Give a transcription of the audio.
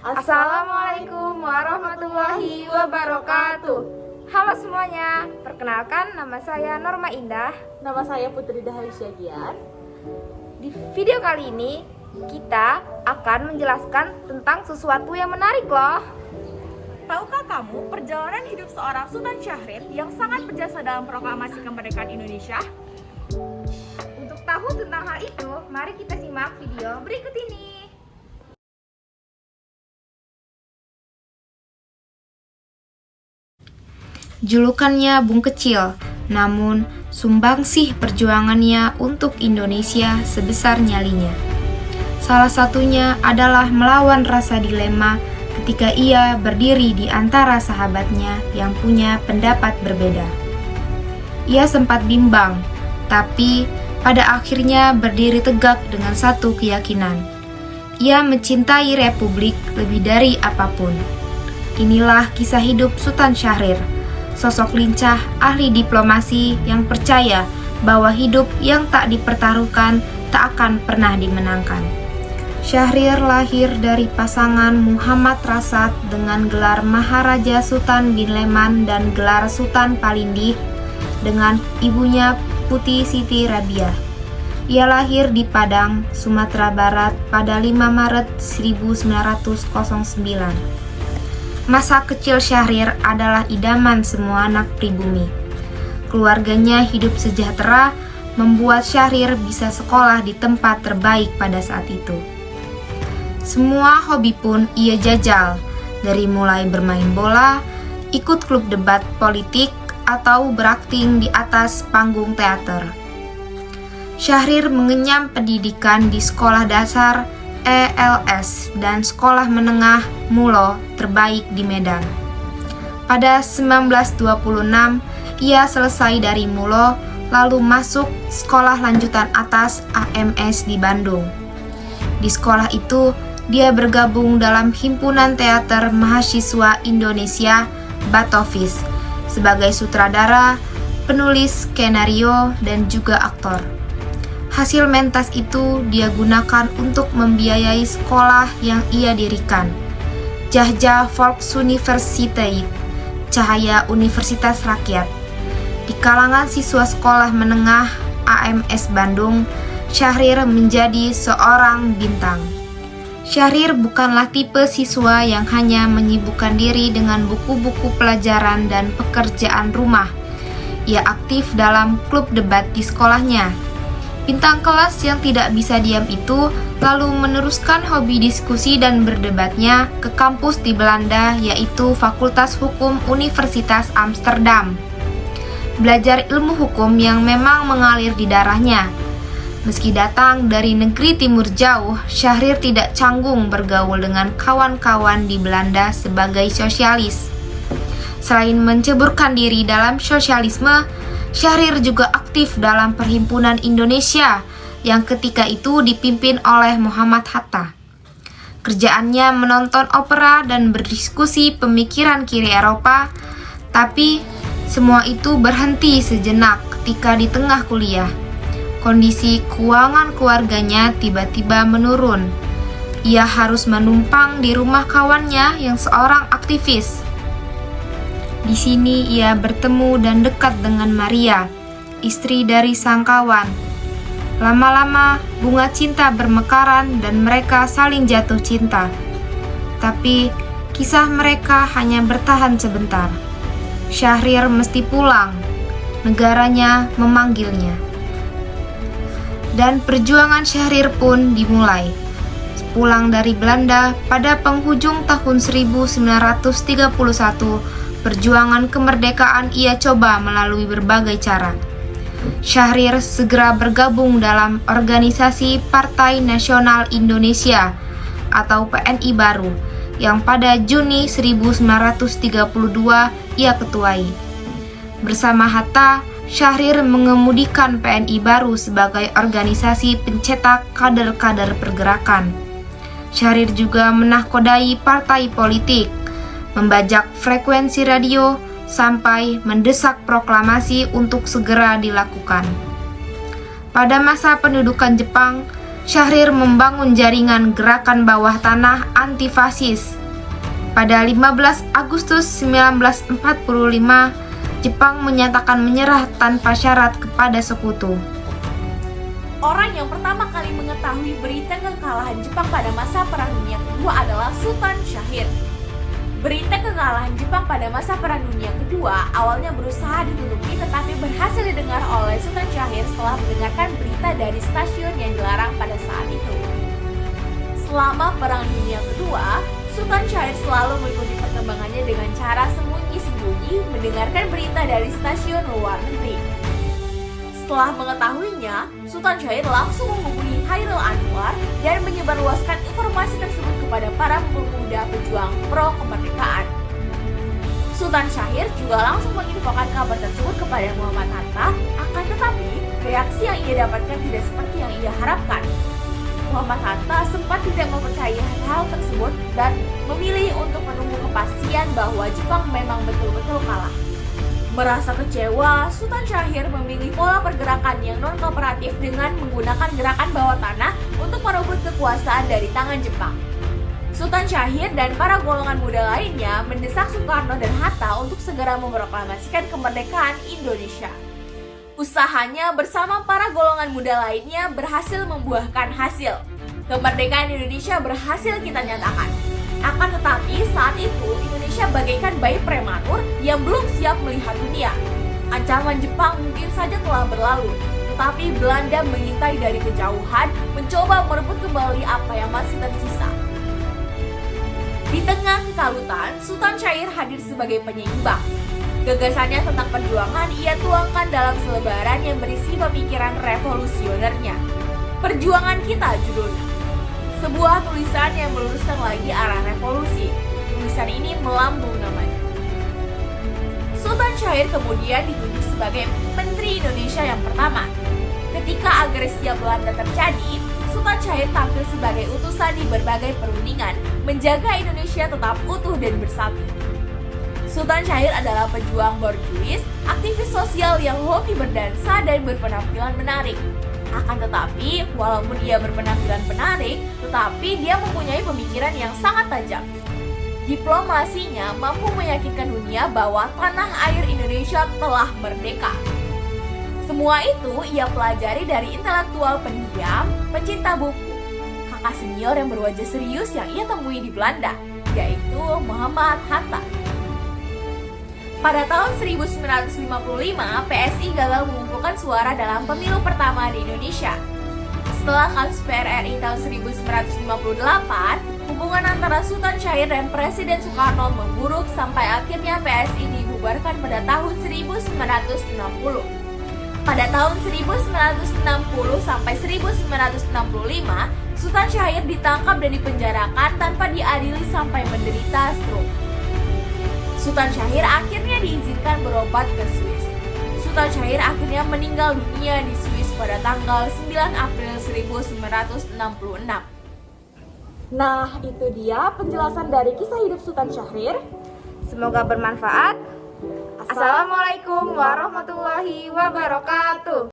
Assalamualaikum warahmatullahi wabarakatuh. Halo semuanya, perkenalkan nama saya Norma Indah. Nama saya Putri Dahari Syagian. Di video kali ini kita akan menjelaskan tentang sesuatu yang menarik loh. Tahukah kamu perjalanan hidup seorang Sultan Syahrir yang sangat berjasa dalam proklamasi kemerdekaan Indonesia? Untuk tahu tentang hal itu, mari kita simak video berikut ini. Julukannya Bung Kecil, namun sumbangsih perjuangannya untuk Indonesia sebesar nyalinya. Salah satunya adalah melawan rasa dilema ketika ia berdiri di antara sahabatnya yang punya pendapat berbeda. Ia sempat bimbang, tapi pada akhirnya berdiri tegak dengan satu keyakinan. Ia mencintai Republik lebih dari apapun. Inilah kisah hidup Sultan Syahrir, sosok lincah ahli diplomasi yang percaya bahwa hidup yang tak dipertaruhkan tak akan pernah dimenangkan. Syahrir lahir dari pasangan Muhammad Rasad dengan gelar Maharaja Sultan bin Leman dan gelar Sultan Palindih dengan ibunya Putih Siti Rabiah. Ia lahir di Padang, Sumatera Barat pada 5 Maret 1909. Masa kecil Syahrir adalah idaman semua anak pribumi. Keluarganya hidup sejahtera, membuat Syahrir bisa sekolah di tempat terbaik pada saat itu. Semua hobi pun ia jajal, dari mulai bermain bola, ikut klub debat politik, atau berakting di atas panggung teater. Syahrir mengenyam pendidikan di sekolah dasar ELS dan sekolah menengah Mulo terbaik di Medan. Pada 1926, ia selesai dari Mulo lalu masuk sekolah lanjutan atas AMS di Bandung. Di sekolah itu, dia bergabung dalam Himpunan Teater Mahasiswa Indonesia Batovis sebagai sutradara, penulis skenario, dan juga aktor. Hasil mentas itu dia gunakan untuk membiayai sekolah yang ia dirikan, Cahja Volksuniversiteit, Cahaya Universitas Rakyat. Di kalangan siswa sekolah menengah AMS Bandung, Syahrir menjadi seorang bintang. Syahrir bukanlah tipe siswa yang hanya menyibukkan diri dengan buku-buku pelajaran dan pekerjaan rumah. Ia aktif dalam klub debat di sekolahnya. Bintang kelas yang tidak bisa diam itu lalu meneruskan hobi diskusi dan berdebatnya ke kampus di Belanda, yaitu Fakultas Hukum Universitas Amsterdam. Belajar ilmu hukum yang memang mengalir di darahnya. Meski datang dari negeri timur jauh, Syahrir tidak canggung bergaul dengan kawan-kawan di Belanda sebagai sosialis. Selain menceburkan diri dalam sosialisme, Syahrir juga aktif dalam Perhimpunan Indonesia yang ketika itu dipimpin oleh Muhammad Hatta. Kerjaannya menonton opera dan berdiskusi pemikiran kiri Eropa, tapi semua itu berhenti sejenak ketika di tengah kuliah. Kondisi keuangan keluarganya tiba-tiba menurun. Ia harus menumpang di rumah kawannya yang seorang aktivis. Di sini ia bertemu dan dekat dengan Maria, istri dari sang kawan. Lama-lama bunga cinta bermekaran dan mereka saling jatuh cinta. Tapi kisah mereka hanya bertahan sebentar. Syahrir mesti pulang. Negaranya memanggilnya. Dan perjuangan Syahrir pun dimulai. Pulang dari Belanda pada penghujung tahun 1931, perjuangan kemerdekaan ia coba melalui berbagai cara. Syahrir segera bergabung dalam organisasi Partai Nasional Indonesia atau PNI baru yang pada Juni 1932 ia ketuai. Bersama Hatta, Syahrir mengemudikan PNI baru sebagai organisasi pencetak kader-kader pergerakan. Syahrir juga menahkodai partai politik, membajak frekuensi radio, sampai mendesak proklamasi untuk segera dilakukan. Pada masa pendudukan Jepang, Syahrir membangun jaringan gerakan bawah tanah anti-fasis. Pada 15 Agustus 1945, Jepang menyatakan menyerah tanpa syarat kepada sekutu. Orang yang pertama kali mengetahui berita kekalahan Jepang pada masa Perang Dunia Kedua adalah Sultan Syahrir. Berita kekalahan Jepang pada masa Perang Dunia Kedua awalnya berusaha ditutupi tetapi berhasil didengar oleh Sultan Syahrir setelah mendengarkan berita dari stasiun yang dilarang pada saat itu. Selama Perang Dunia Kedua, Sultan Syahrir selalu mengikuti perkembangannya dengan cara sembunyi-sembunyi mendengarkan berita dari stasiun luar negeri. Setelah mengetahuinya, Sultan Syahrir langsung menghubungi Khairul Anwar dan menyebarluaskan informasi tersebut kepada para pemuda pejuang pro kemerdekaan. Sultan Syahrir juga langsung menginfokan kabar tersebut kepada Muhammad Hatta, akan tetapi reaksi yang ia dapatkan tidak seperti yang ia harapkan. Muhammad Hatta sempat tidak mempercayai hal tersebut dan memilih untuk menunggu kepastian bahwa Jepang memang betul-betul kalah. Merasa kecewa, Sultan Syahrir memilih pola pergerakan yang non-kooperatif dengan menggunakan gerakan bawah tanah untuk merebut kekuasaan dari tangan Jepang. Sultan Syahrir dan para golongan muda lainnya mendesak Soekarno dan Hatta untuk segera memproklamasikan kemerdekaan Indonesia. Usahanya bersama para golongan muda lainnya berhasil membuahkan hasil. Kemerdekaan Indonesia berhasil kita nyatakan. Akan tetapi saat itu Indonesia bagaikan bayi prematur yang belum siap melihat dunia. Ancaman Jepang mungkin saja telah berlalu, tetapi Belanda mengintai dari kejauhan, mencoba merebut kembali apa yang masih tersisa. Di tengah kekalutan, Sultan Syahrir hadir sebagai penyeimbang. Gagasannya tentang perjuangan ia tuangkan dalam selebaran yang berisi pemikiran revolusionernya. Perjuangan kita judulnya. Sebuah tulisan yang meluruskan lagi arah revolusi. Tulisan ini melambung namanya. Sultan Syahrir kemudian ditunjuk sebagai Menteri Indonesia yang pertama. Ketika agresi Belanda terjadi, Sultan Syahrir tampil sebagai utusan di berbagai perundingan, menjaga Indonesia tetap utuh dan bersatu. Sultan Syahrir adalah pejuang borjuis, aktivis sosial yang hobi berdansa dan berpenampilan menarik. Akan tetapi, walaupun ia berpenampilan menarik, tetapi dia mempunyai pemikiran yang sangat tajam. Diplomasinya mampu meyakinkan dunia bahwa tanah air Indonesia telah merdeka. Semua itu ia pelajari dari intelektual pendiam, pencinta buku, kakak senior yang berwajah serius yang ia temui di Belanda, yaitu Muhammad Hatta. Pada tahun 1955, PSI gagal mengumpulkan suara dalam pemilu pertama di Indonesia. Setelah kasus PRRI tahun 1958, hubungan antara Sultan Syahrir dan Presiden Soekarno memburuk sampai akhirnya PSI dibubarkan pada tahun 1960. Pada tahun 1960 sampai 1965, Sultan Syahrir ditangkap dan dipenjarakan tanpa diadili sampai menderita stroke. Sultan Syahrir akhirnya diizinkan berobat ke Swiss. Sultan Syahrir akhirnya meninggal dunia di Swiss pada tanggal 9 April 1966. Nah, itu dia penjelasan dari kisah hidup Sultan Syahrir. Semoga bermanfaat. Assalamualaikum warahmatullahi wabarakatuh.